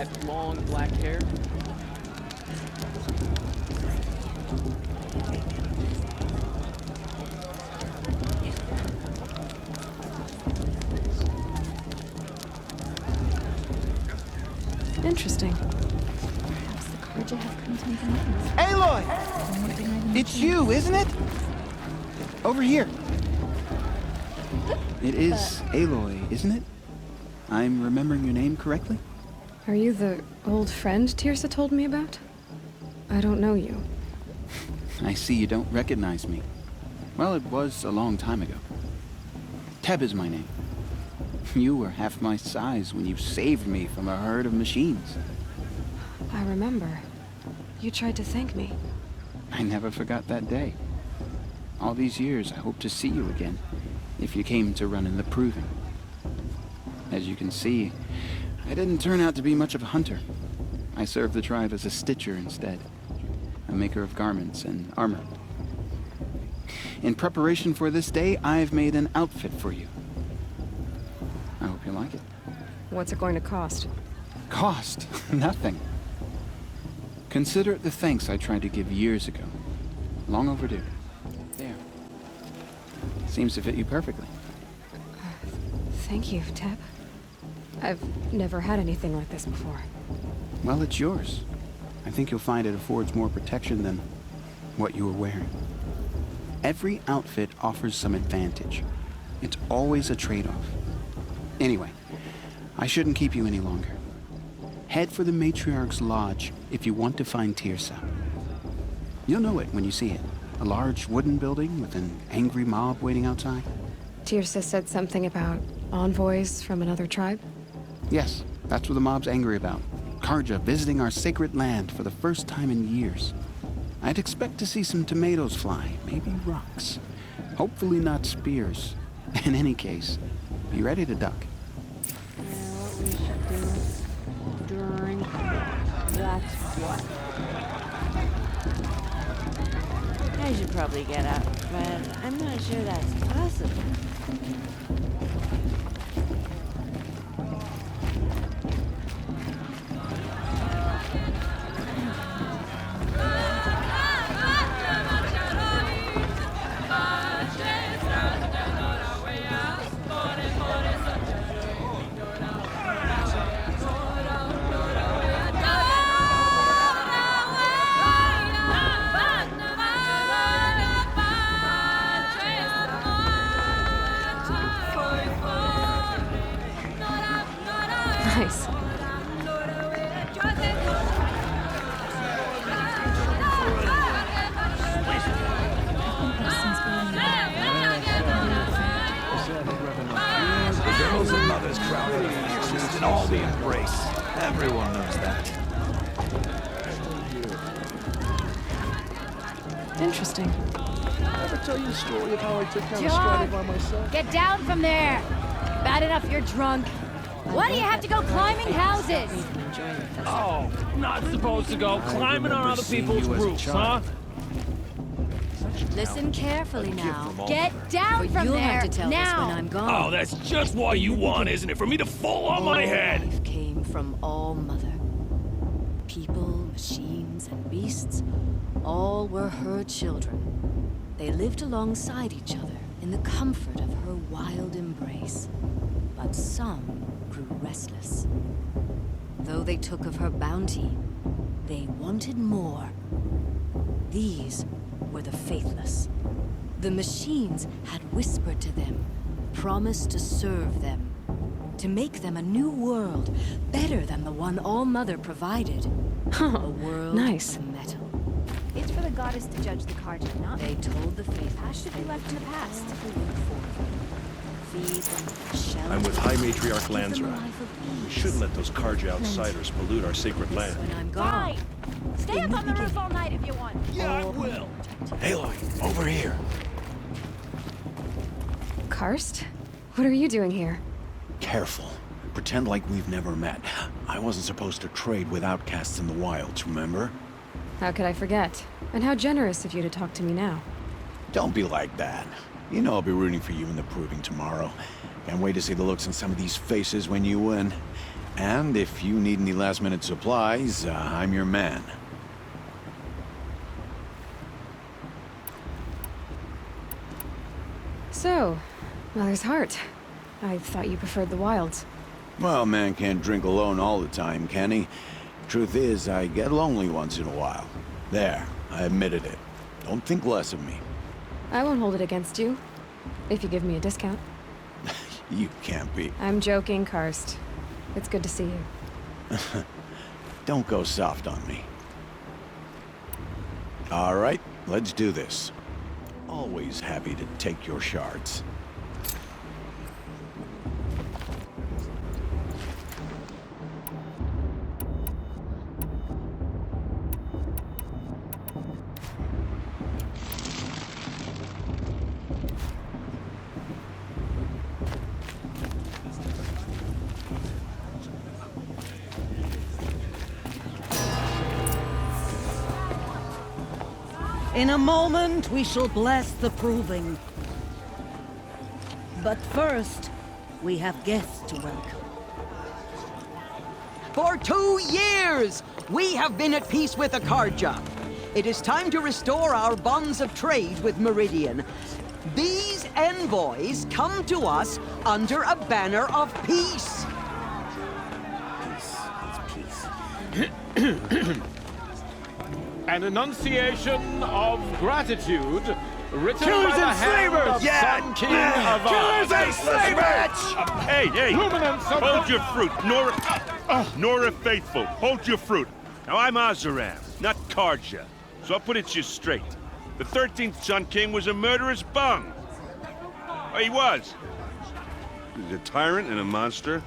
that long black hair? Interesting. Perhaps the Karja have come to make amends. Aloy! It's you, isn't it? Over here. It is Aloy, isn't it? I'm remembering your name correctly? Are you the old friend Tirsa told me about? I don't know you. I see you don't recognize me. Well, it was a long time ago. Teb is my name. You were half my size when you saved me from a herd of machines. I remember. You tried to thank me. I never forgot that day. All these years, I hope to see you again, if you came to run in the Proving. As you can see, I didn't turn out to be much of a hunter. I served the tribe as a stitcher instead, a maker of garments and armor. In preparation for this day, I've made an outfit for you. I hope you like it. What's it going to cost? Cost? Nothing. Consider it the thanks I tried to give years ago. Long overdue. There. Seems to fit you perfectly. Thank you, Teb. I've never had anything like this before. Well, it's yours. I think you'll find it affords more protection than what you were wearing. Every outfit offers some advantage. It's always a trade-off. Anyway, I shouldn't keep you any longer. Head for the Matriarch's Lodge if you want to find Tirsa. You'll know it when you see it. A large wooden building with an angry mob waiting outside. Tirsa said something about envoys from another tribe? Yes, that's what the mob's angry about. Karja visiting our sacred land for the first time in years. I'd expect to see some tomatoes fly, maybe rocks. Hopefully not spears. In any case, be ready to duck. What we should do during that's what. I should probably get up, but I'm not sure that's possible. Nice. The girls and mothers crowd the fiercest in all the embrace. Everyone knows that. Interesting. Ever tell you the story of how I took down a strider by myself? Get down from there! Bad enough you're drunk. Why do you have to go climbing houses? Oh, not supposed to go climbing on other people's roofs, huh? Listen carefully now. Get down from You'll there have to tell now. us when I'm gone. Oh, that's just what you want, isn't it? For me to fall on my head. Life came from All Mother. People, machines, and beasts, all were her children. They lived alongside each other in the comfort of her wild embrace. But some grew restless. Though they took of her bounty, they wanted more. These were the faithless. The machines had whispered to them, promised to serve them, to make them a new world, better than the one All Mother provided. A world nice. of metal. It's for the goddess to judge the Karja, not They told the faith past should be left in the past. feed them, shelter. I'm with High Matriarch give them a Lansra. life of We ease. shouldn't let those Karja outsiders pollute our sacred land. When I'm gone, Fine! Stay up on the roof all night if you want. Yeah, I will. Aloy, over here. Karst? What are you doing here? Careful. Pretend like we've never met. I wasn't supposed to trade with outcasts in the wilds, remember? How could I forget? And how generous of you to talk to me now. Don't be like that. You know I'll be rooting for you in the Proving tomorrow. Can't wait to see the looks on some of these faces when you win. And if you need any last-minute supplies, I'm your man. So, Mother's Heart. I thought you preferred the wilds. Well, man can't drink alone all the time, can he? Truth is, I get lonely once in a while. There, I admitted it. Don't think less of me. I won't hold it against you, if you give me a discount. You can't be. I'm joking, Karst. It's good to see you. Don't go soft on me. All right, let's do this. Always happy to take your shards. In a moment, we shall bless the proving. But first, we have guests to welcome. For 2 years, we have been at peace with Akarja. It is time to restore our bonds of trade with Meridian. These envoys come to us under a banner of peace. An enunciation of gratitude written Killers by the and hand slavers! of Sun King of Killers and slavers! Hey, hey! Luminance of Hold your fruit, Nora. Nora Faithful, hold your fruit. Now I'm Azaram, not Karja, so I'll put it you straight. The 13th Sun King was a murderous bung. Oh, he was. He was a tyrant and a monster.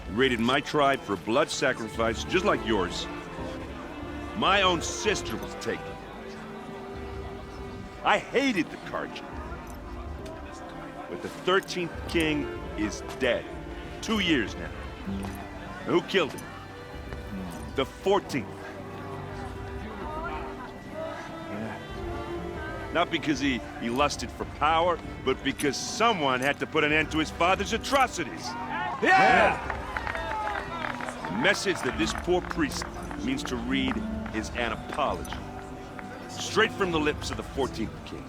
He raided my tribe for blood sacrifice, just like yours. My own sister was taken. I hated the Karja. But the 13th king is dead. 2 years now. Who killed him? The 14th. Not because he lusted for power, but because someone had to put an end to his father's atrocities. Yeah! The message that this poor priest means to read is an apology. Straight from the lips of the 14th king.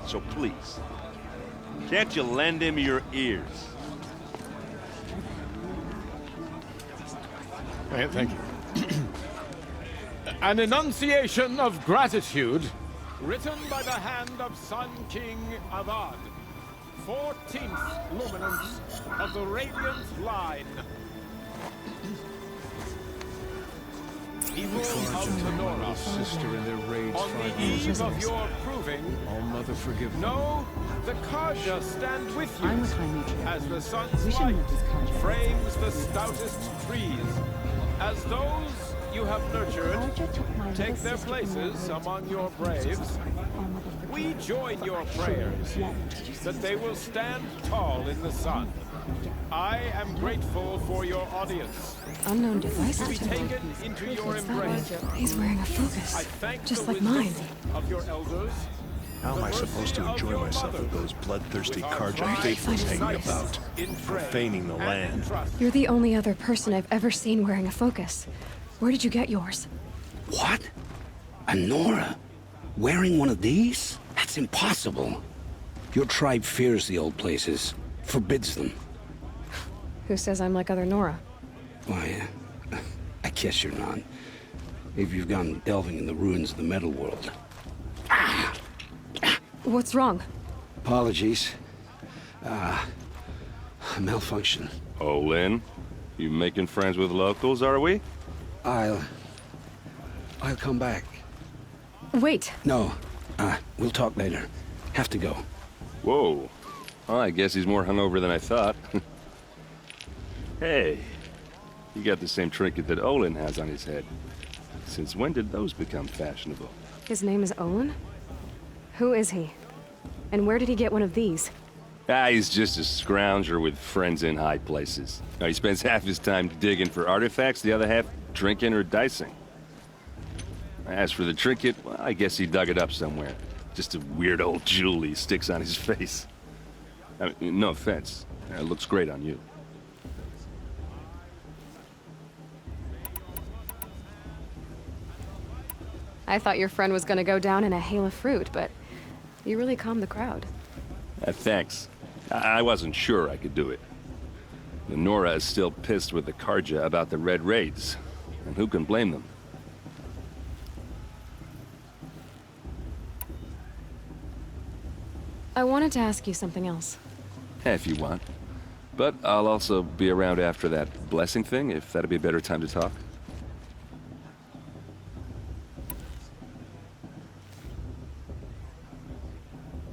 So please, can't you lend him your ears? Thank you. An enunciation of gratitude written by the hand of Sun King Avad, 14th luminance of the Radiant Line. Evil of Tenora, Sister in their raids on 5 the years eve ago. of your proving, All Mother forgive them. no, the Karja stand with you I'm a climate trader. as the sun's We should light notice Karja. frames the stoutest trees, as those you have nurtured Karja took my take little their sister from their places raids among with your her braves. sister. All Mother forgive We them. join your prayers that they will stand tall in the sun. I am grateful for your audience. Unknown To devices be to taken into your What's that embrace. one? He's wearing a I focus, thank just the like wisdom mine. of your elders. How am I the supposed to mercy of enjoy your myself mother, with those bloodthirsty with our Karja pride faithfuls hanging unites about, in trade profaning the and land? trust. You're the only other person I've ever seen wearing a focus. Where did you get yours? What? A Nora? Wearing one of these? That's impossible. Your tribe fears the old places, forbids them. Who says I'm like other Nora? Why, I guess you're not. If you've gone delving in the ruins of the metal world. What's wrong? Apologies. Malfunction. Oh, Lynn, you making friends with locals, are we? I'll come back. Wait. No, we'll talk later. Have to go. Whoa. Well, I guess he's more hungover than I thought. Hey, you got the same trinket that Olin has on his head. Since when did those become fashionable? His name is Olin? Who is he? And where did he get one of these? He's just a scrounger with friends in high places. Now, he spends half his time digging for artifacts, the other half drinking or dicing. As for the trinket, well, I guess he dug it up somewhere. Just a weird old jewel he sticks on his face. I mean, no offense. It looks great on you. I thought your friend was gonna go down in a hail of fruit, but you really calmed the crowd. Thanks. I wasn't sure I could do it. The Nora is still pissed with the Karja about the Red Raids, and who can blame them? I wanted to ask you something else. If you want. But I'll also be around after that blessing thing, if that'd be a better time to talk.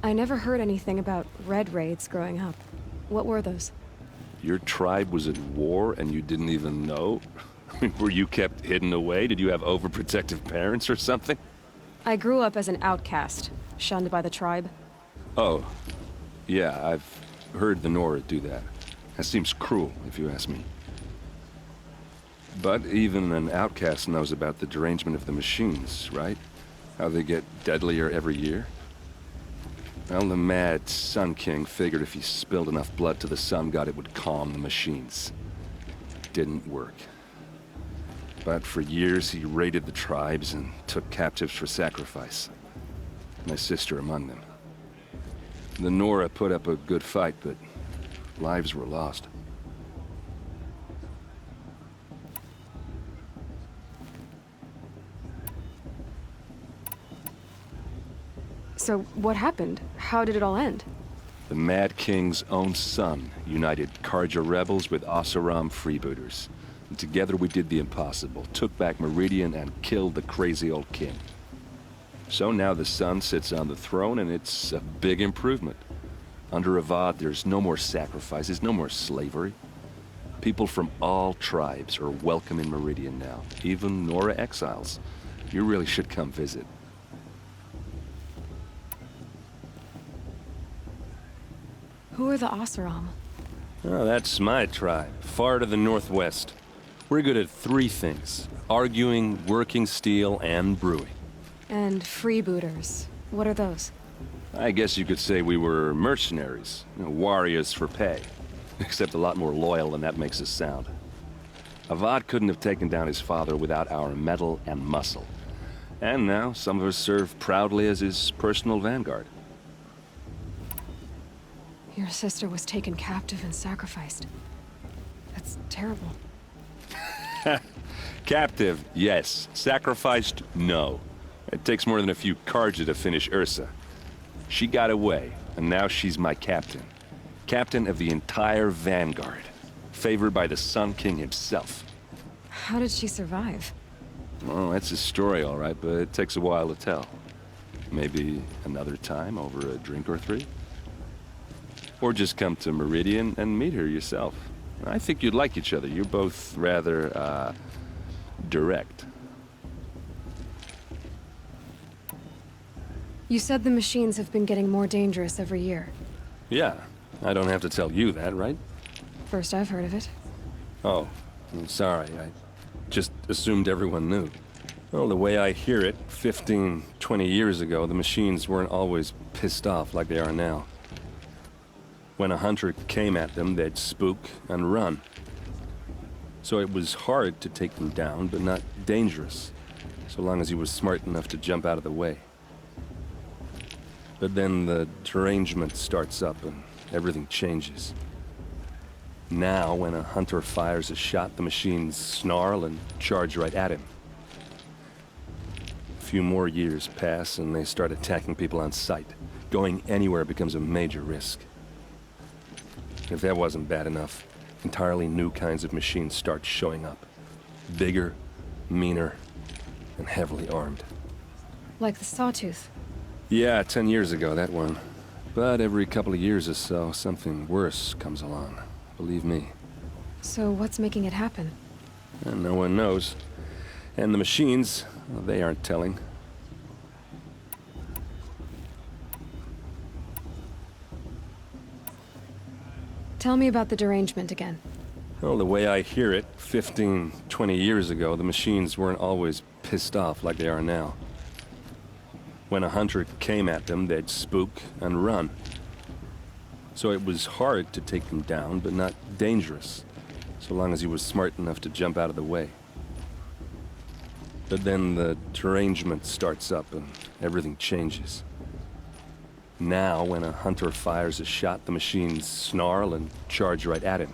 I never heard anything about Red Raids growing up. What were those? Your tribe was at war and you didn't even know? Were you kept hidden away? Did you have overprotective parents or something? I grew up as an outcast, shunned by the tribe. Oh, yeah, I've heard the Nora do that. That seems cruel, if you ask me. But even an outcast knows about the derangement of the machines, right? How they get deadlier every year? Well, the mad Sun King figured if he spilled enough blood to the Sun God, it would calm the machines. Didn't work. But for years, he raided the tribes and took captives for sacrifice. My sister among them. The Nora put up a good fight, but lives were lost. So what happened? How did it all end? The Mad King's own son united Karja rebels with Oseram freebooters. And together we did the impossible, took back Meridian and killed the crazy old king. So now the son sits on the throne and it's a big improvement. Under Avad, there's no more sacrifices, no more slavery. People from all tribes are welcome in Meridian now, even Nora exiles. You really should come visit. Who are the Oseram? Oh, that's my tribe, far to the northwest. We're good at three things: arguing, working steel, and brewing. And freebooters. What are those? I guess you could say we were mercenaries, warriors for pay. Except a lot more loyal than that makes us sound. Avad couldn't have taken down his father without our metal and muscle. And now some of us serve proudly as his personal vanguard. Your sister was taken captive and sacrificed. That's terrible. Captive, yes. Sacrificed, no. It takes more than a few Karja to finish Ursa. She got away, and now she's my captain. Captain of the entire vanguard. Favored by the Sun King himself. How did she survive? Well, that's his story, all right, but it takes a while to tell. Maybe another time over a drink or three? Or just come to Meridian and meet her yourself. I think you'd like each other. You're both rather, direct. You said the machines have been getting more dangerous every year. Yeah, I don't have to tell you that, right? First I've heard of it. Oh, I'm sorry. I just assumed everyone knew. Well, the way I hear it, 15, 20 years ago, the machines weren't always pissed off like they are now. When a hunter came at them, they'd spook and run. So it was hard to take them down, but not dangerous, so long as he was smart enough to jump out of the way. But then the derangement starts up and everything changes. Now, when a hunter fires a shot, the machines snarl and charge right at him. A few more years pass and they start attacking people on sight. Going anywhere becomes a major risk. If that wasn't bad enough, entirely new kinds of machines start showing up. Bigger, meaner, and heavily armed. Like the Sawtooth. Yeah, 10 years ago, that one. But every couple of years or so, something worse comes along. Believe me. So what's making it happen? And no one knows. And the machines, well, they aren't telling. Tell me about the derangement again. Well, the way I hear it, 15, 20 years ago, the machines weren't always pissed off like they are now. When a hunter came at them, they'd spook and run. So it was hard to take them down, but not dangerous, so long as he was smart enough to jump out of the way. But then the derangement starts up and everything changes. Now, when a hunter fires a shot, the machines snarl and charge right at him.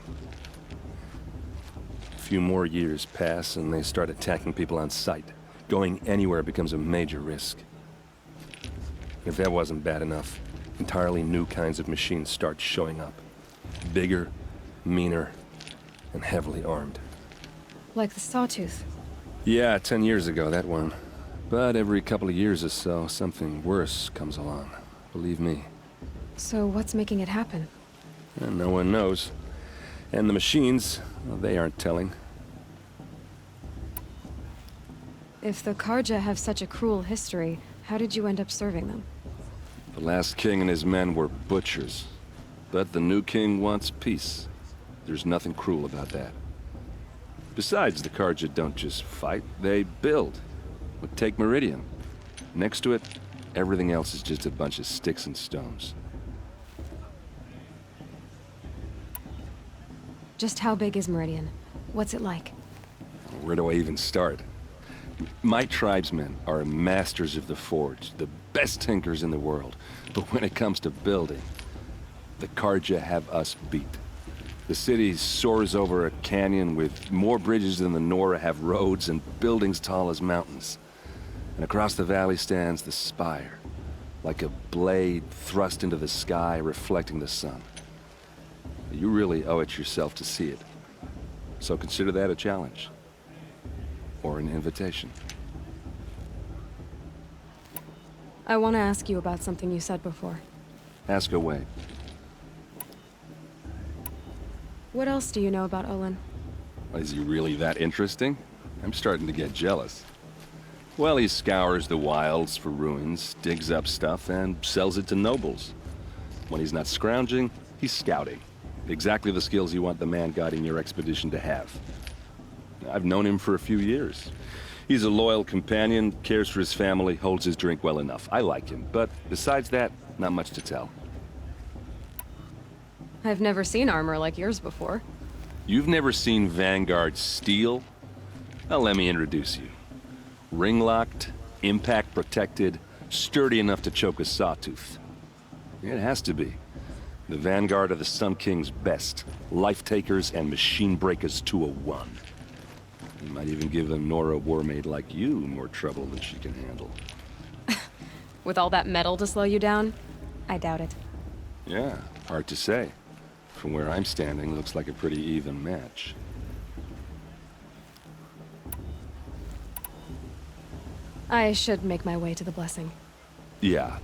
A few more years pass and they start attacking people on sight. Going anywhere becomes a major risk. If that wasn't bad enough, entirely new kinds of machines start showing up. Bigger, meaner, and heavily armed. Like the Sawtooth. Yeah, 10 years ago, that one. But every couple of years or so, something worse comes along. Believe me. So what's making it happen? And no one knows. And the machines, well, they aren't telling. If the Karja have such a cruel history, how did you end up serving them? The last king and his men were butchers. But the new king wants peace. There's nothing cruel about that. Besides, the Karja don't just fight, they build. But take Meridian. Next to it, everything else is just a bunch of sticks and stones. Just how big is Meridian? What's it like? Where do I even start? My tribesmen are masters of the forge, the best tinkers in the world. But when it comes to building, the Karja have us beat. The city soars over a canyon with more bridges than the Nora have roads and buildings tall as mountains. And across the valley stands the spire, like a blade thrust into the sky, reflecting the sun. You really owe it yourself to see it. So consider that a challenge. Or an invitation. I want to ask you about something you said before. Ask away. What else do you know about Olin? Is he really that interesting? I'm starting to get jealous. Well, he scours the wilds for ruins, digs up stuff, and sells it to nobles. When he's not scrounging, he's scouting. Exactly the skills you want the man guiding your expedition to have. I've known him for a few years. He's a loyal companion, cares for his family, holds his drink well enough. I like him, but besides that, not much to tell. I've never seen armor like yours before. You've never seen Vanguard steel? Well, let me introduce you. Ring-locked, impact-protected, sturdy enough to choke a sawtooth. It has to be. The Vanguard are the Sun King's best. Life-takers and machine-breakers to a one. You might even give a Nora warmaid like you more trouble than she can handle. With all that metal to slow you down? I doubt it. Yeah, hard to say. From where I'm standing, looks like a pretty even match. I should make my way to the blessing. Yeah.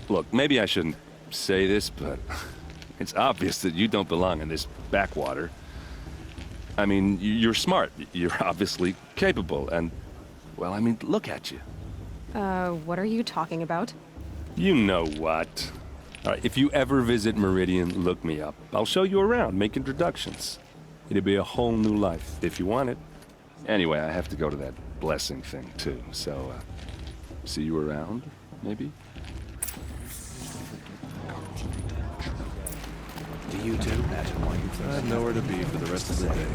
Look, maybe I shouldn't say this, but it's obvious that you don't belong in this backwater. I mean, you're smart. You're obviously capable, and, well, I mean, look at you. What are you talking about? You know what. All right, if you ever visit Meridian, look me up. I'll show you around, make introductions. It'll be a whole new life, if you want it. Anyway, I have to go to that blessing thing, too, so, see you around, maybe? Do you two imagine why you I have nowhere to be for the rest of the day.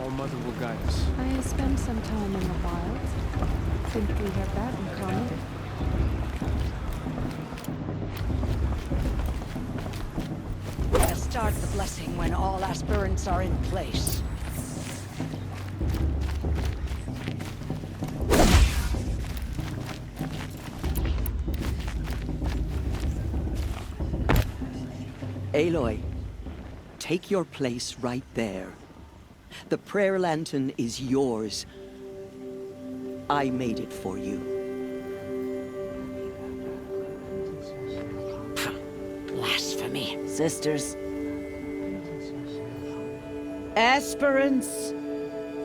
All Mother will guide us. I spent some time in the wilds. Think we have that in common. We'll start the blessing when all aspirants are in place. Aloy, take your place right there. The prayer lantern is yours. I made it for you. Blasphemy. Sisters. Aspirants,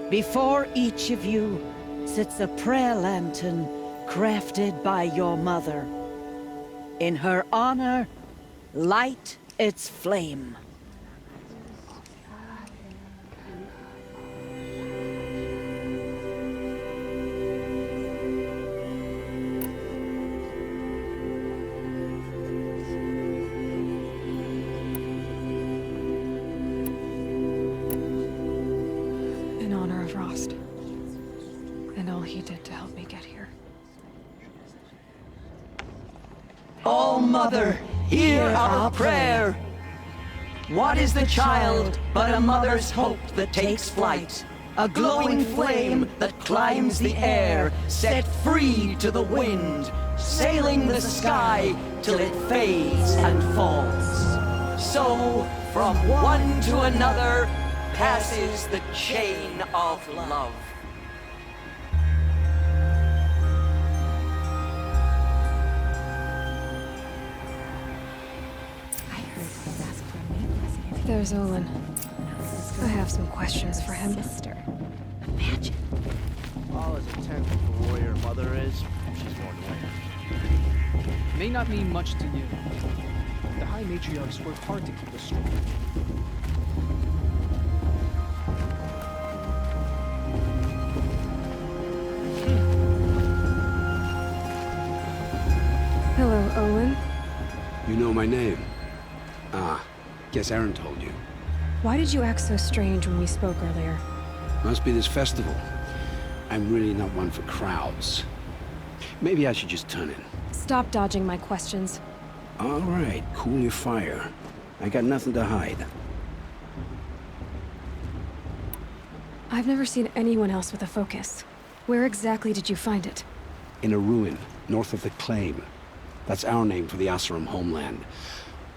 before each of you sits a prayer lantern crafted by your mother. In her honor, light its flame. In honor of Rost. And all he did to help me get here. Oh, Mother, hear our prayer. What is the child but a mother's hope that takes flight? A glowing flame that climbs the air, set free to the wind, sailing the sky till it fades and falls. So, from one to another, passes the chain of love. There's Olin. I have some questions for him. Imagine. All as intent with the warrior mother is, she's going to win. May not mean much to you. The High Matriarchs worked hard to keep us strong. Hello, Olin. You know my name? Ah, guess Aaron told you. Why did you act so strange when we spoke earlier? Must be this festival. I'm really not one for crowds. Maybe I should just turn in. Stop dodging my questions. All right, cool your fire. I got nothing to hide. I've never seen anyone else with a focus. Where exactly did you find it? In a ruin, north of the Claim. That's our name for the Oseram homeland.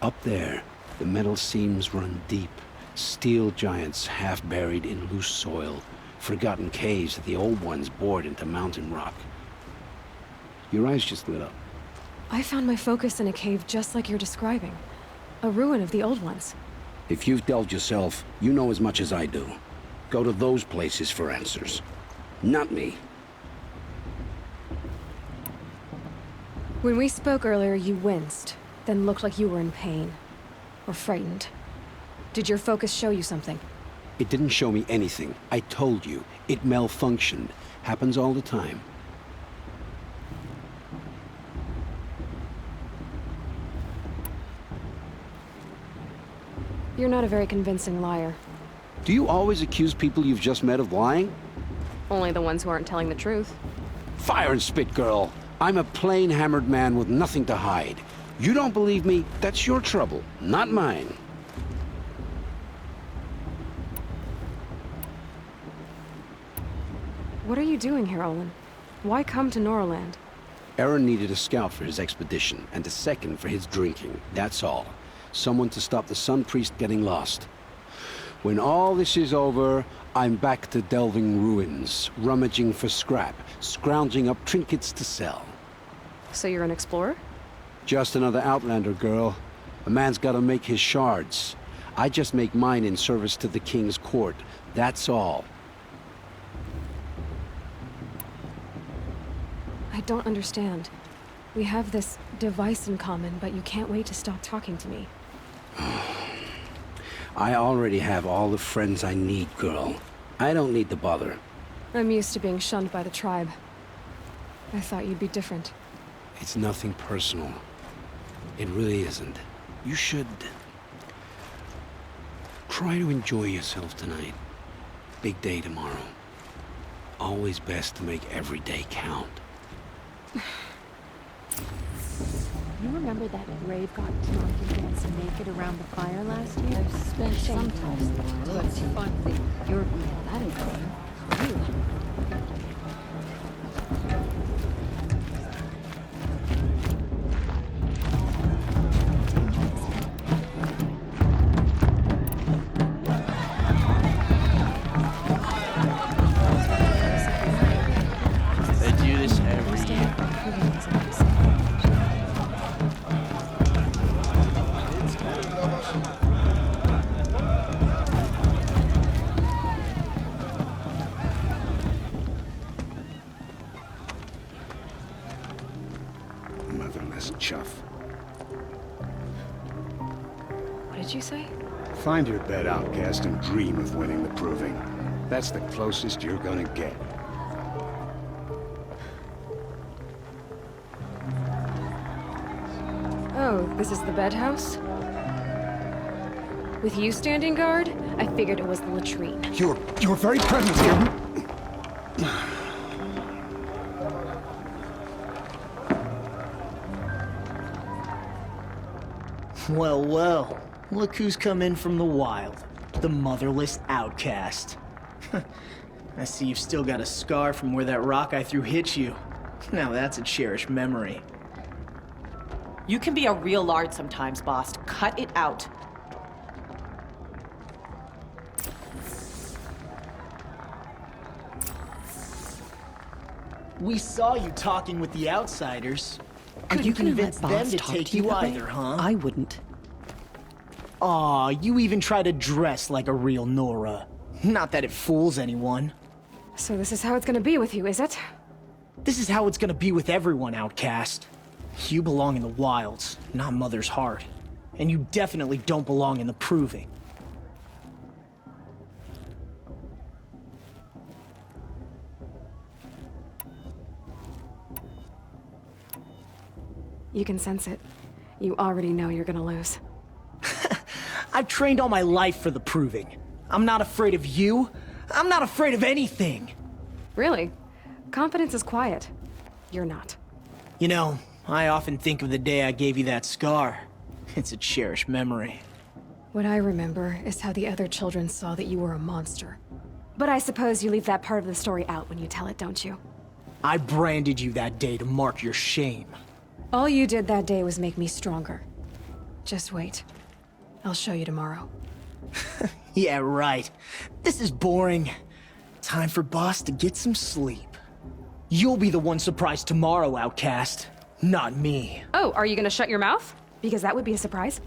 Up there, the metal seams run deep. Steel giants half buried in loose soil. Forgotten caves that the old ones bored into mountain rock. Your eyes just lit up. I found my focus in a cave just like you're describing. A ruin of the old ones. If you've delved yourself, you know as much as I do. Go to those places for answers. Not me. When we spoke earlier, you winced, then looked like you were in pain. Or frightened. Did your focus show you something? It didn't show me anything. I told you. It malfunctioned. Happens all the time. You're not a very convincing liar. Do you always accuse people you've just met of lying? Only the ones who aren't telling the truth. Fire and spit, girl. I'm a plain hammered man with nothing to hide. You don't believe me? That's your trouble, not mine. What are you doing here, Olin? Why come to Norland? Aaron needed a scout for his expedition, and a second for his drinking. That's all. Someone to stop the Sun Priest getting lost. When all this is over, I'm back to delving ruins, rummaging for scrap, scrounging up trinkets to sell. So you're an explorer? Just another Outlander, girl. A man's gotta make his shards. I just make mine in service to the King's court. That's all. I don't understand. We have this device in common, but you can't wait to stop talking to me. I already have all the friends I need, girl. I don't need the bother. I'm used to being shunned by the tribe. I thought you'd be different. It's nothing personal. It really isn't. You should try to enjoy yourself tonight. Big day tomorrow. Always best to make every day count. You remember that Grave got drunk and dancing naked around the fire last year? I've spent some time but it's fun thing. You're that important. They do this every year. Motherless chuff. What did you say? Find your bed, outcast, and dream of winning the proving. That's the closest you're gonna get. Oh, this is the bedhouse? With you standing guard? I figured it was the latrine. Your very presence here... Well, well. Look who's come in from the wild. The motherless outcast. I see you've still got a scar from where that rock I threw hit you. Now that's a cherished memory. You can be a real lard sometimes, boss. Cut it out. We saw you talking with the outsiders. And you convinced them to take you either, huh? I wouldn't. Aw, you even try to dress like a real Nora. Not that it fools anyone. So this is how it's gonna be with you, is it? This is how it's gonna be with everyone, outcast. You belong in the wilds, not Mother's heart. And you definitely don't belong in the proving. You can sense it. You already know you're gonna lose. I've trained all my life for the proving. I'm not afraid of you. I'm not afraid of anything. Really? Confidence is quiet. You're not. You know, I often think of the day I gave you that scar. It's a cherished memory. What I remember is how the other children saw that you were a monster. But I suppose you leave that part of the story out when you tell it, don't you? I branded you that day to mark your shame. All you did that day was make me stronger. Just wait. I'll show you tomorrow. Yeah, right. This is boring. Time for Boss to get some sleep. You'll be the one surprised tomorrow, outcast. Not me. Oh, are you gonna shut your mouth? Because that would be a surprise.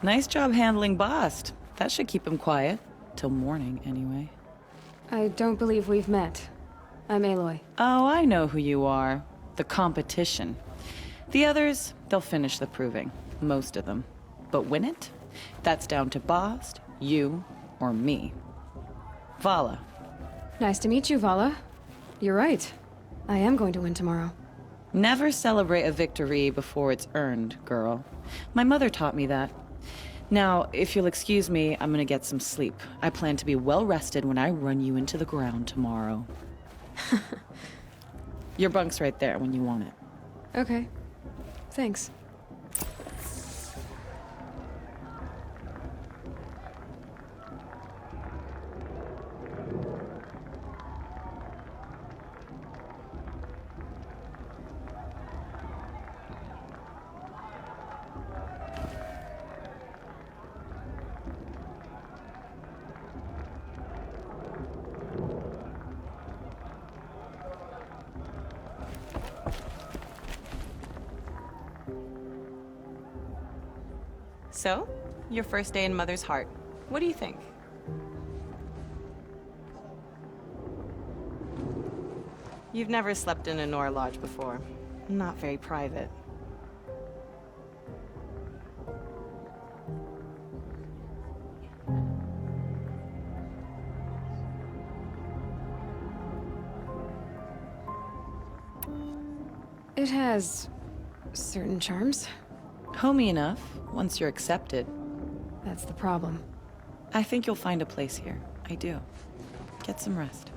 Nice job handling Bast. That should keep him quiet. Till morning, anyway. I don't believe we've met. I'm Aloy. Oh, I know who you are. The competition. The others, they'll finish the proving. Most of them. But win it? That's down to Bast, you, or me. Vala. Nice to meet you, Vala. You're right. I am going to win tomorrow. Never celebrate a victory before it's earned, girl. My mother taught me that. Now, if you'll excuse me, I'm gonna get some sleep. I plan to be well rested when I run you into the ground tomorrow. Your bunk's right there when you want it. Okay. Thanks. So, your first day in Mother's heart. What do you think? You've never slept in a Nora lodge before. Not very private. It has certain charms. Homey enough, once you're accepted. That's the problem. I think you'll find a place here. I do. Get some rest.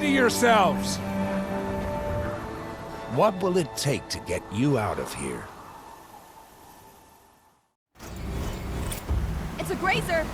Steady yourselves! What will it take to get you out of here? It's a grazer!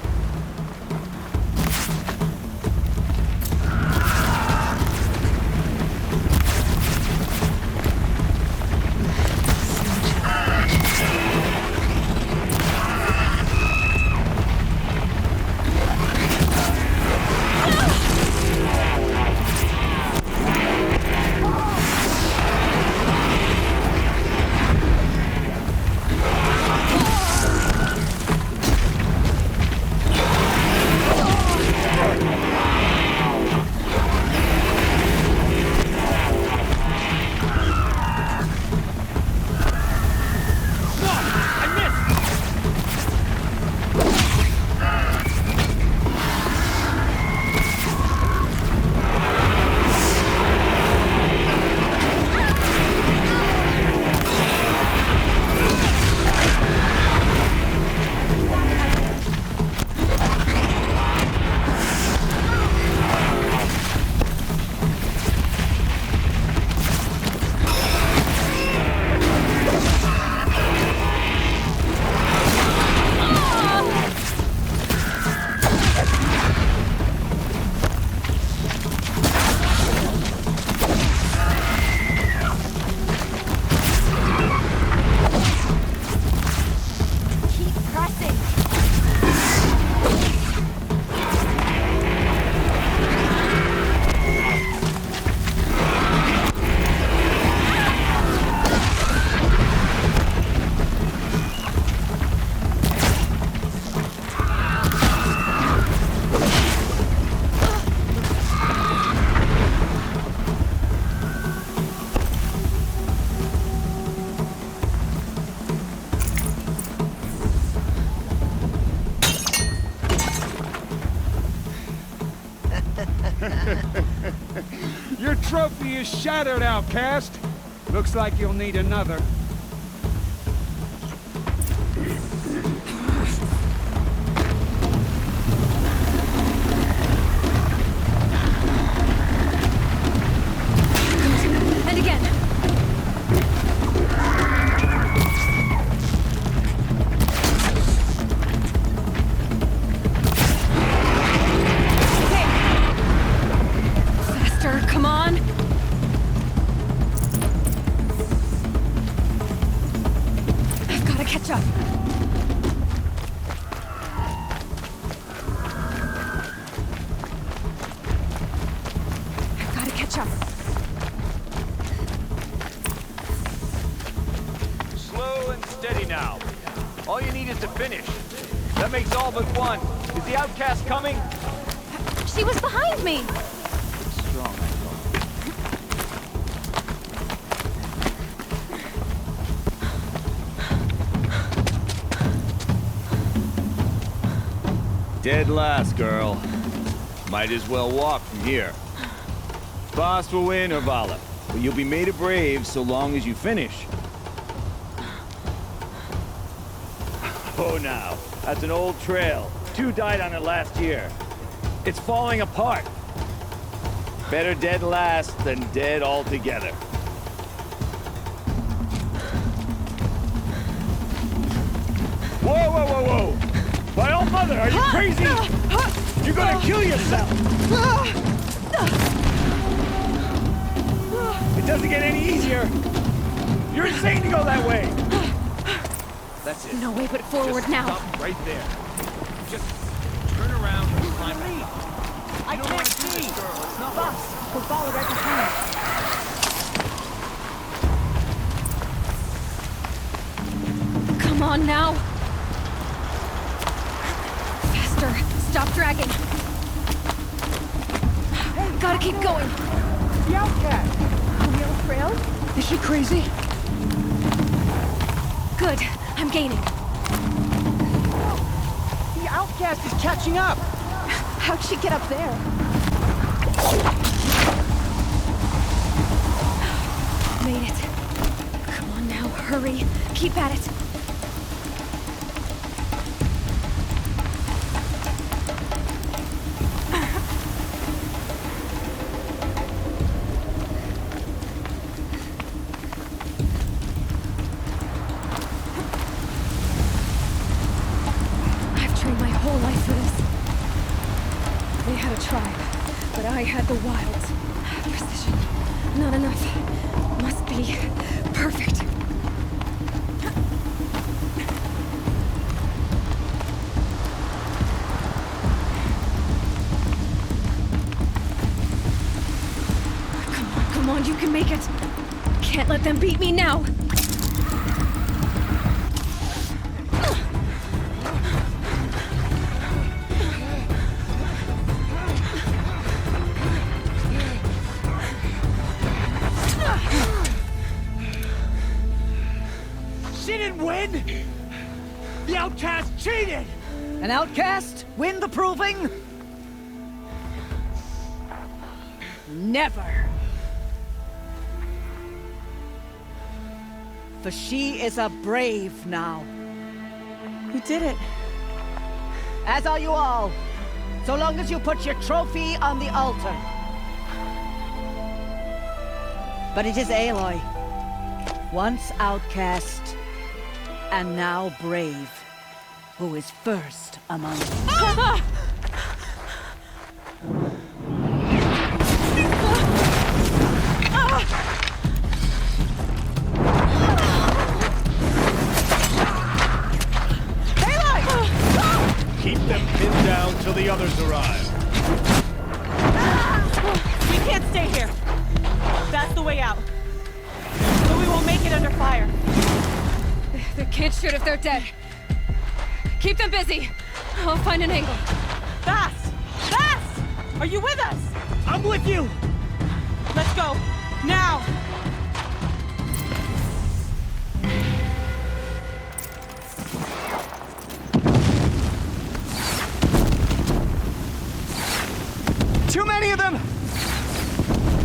Your trophy is shattered, outcast. Looks like you'll need another. And again. Faster, come on. I've got to catch up. I've got to catch up. Slow and steady now. All you need is to finish. That makes all but one. Is the outcast coming? She was behind me. Strong, I thought. Dead last, girl. Might as well walk from here. Boss will win or Vala, but you'll be made a brave so long as you finish. Oh, now, that's an old trail. 2 died on it last year. It's falling apart. Better dead last than dead altogether. Whoa, whoa, whoa, whoa! My old mother, are you crazy? You're gonna kill yourself! It doesn't get any easier! You're insane to go that way! That's it. No way but forward Just now. Stop right there. Just turn around and climb back. I can't see! It's not Boss, we'll follow right behind. Come on now. Faster. Stop dragging. Hey, gotta keep going. The outcast! Are we on a trail? Is she crazy? Good. I'm gaining. The outcast is catching up! How'd she get up there? Made it. Come on now, hurry. Keep at it. had the wilds. Precision. Not enough. Must be perfect. Come on, you can make it. Can't let them beat me now. She didn't win! The outcast cheated! An outcast win the proving? Never! For she is a brave now. You did it. As are you all, so long as you put your trophy on the altar. But it is Aloy, once outcast, and now brave, who is first among us. Keep them pinned down till the others arrive. We can't stay here. That's the way out. But we won't make it under fire. They can't shoot if they're dead. Keep them busy. I'll find an angle. Fast! Fast! Are you with us? I'm with you! Let's go. Now! Too many of them!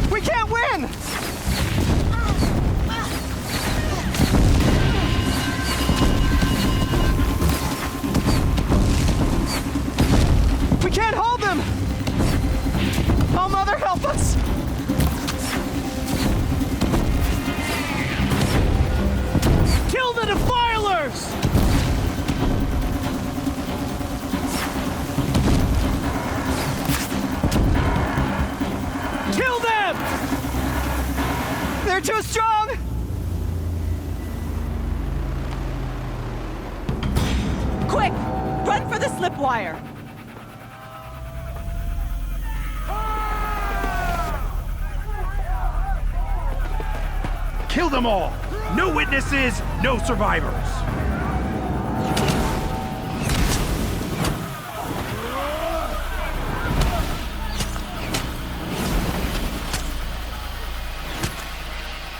We can't win! We can't hold them! Oh, Mother, help us! Kill the defilers! Kill them! They're too strong! Quick! Run for the slip wire! Kill them all! No witnesses, no survivors!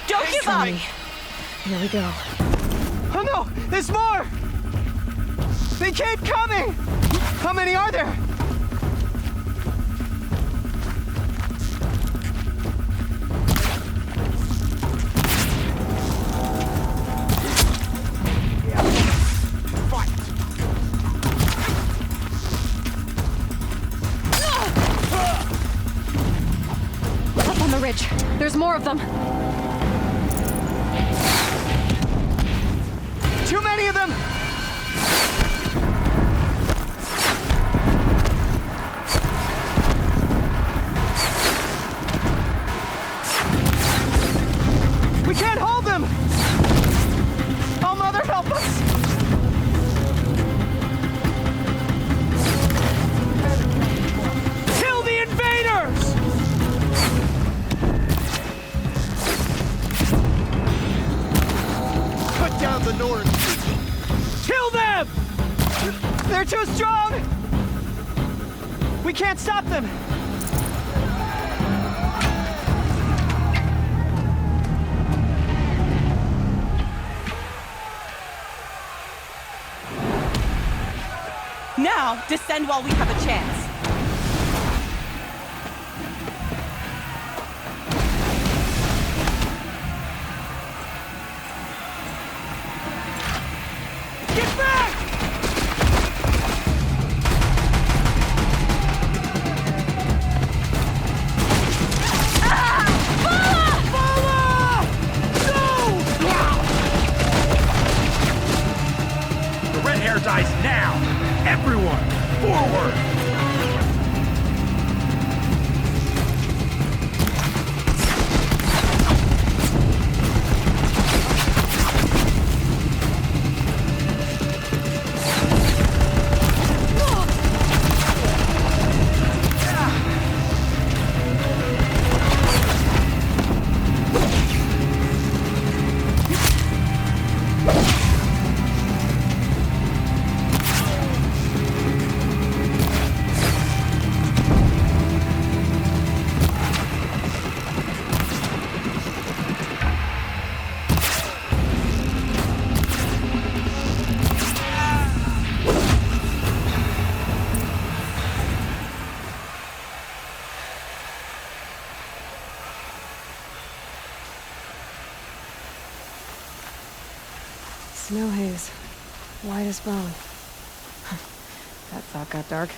Don't give up! Here we go. Oh no! There's more! They keep coming! How many are there? Up on the ridge. There's more of them. Too many of them! We can't hold them! Oh, Mother, help us! Kill the invaders! Put down the North. Kill them! They're too strong! We can't stop them! Now, descend while we have a chance. Get back! The red hair dies now! Everyone, forward! Snow haze. White as bone. That thought got dark.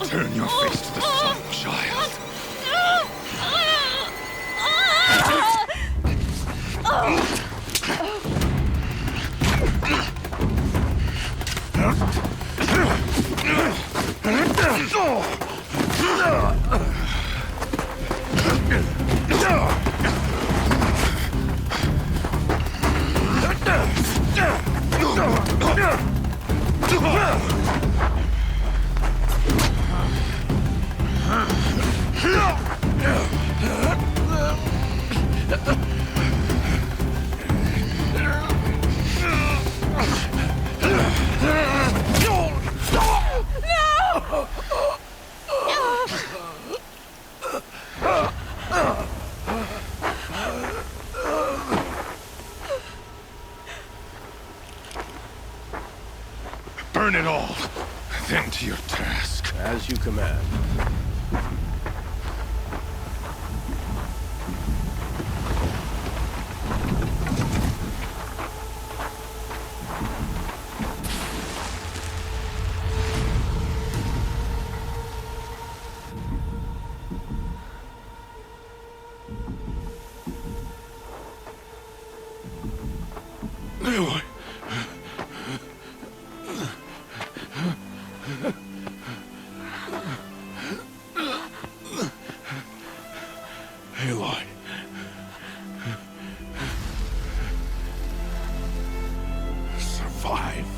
Turn your face to the sun, child. Burn it all, then to your task. As you command. Aloy. Aloy. Survive.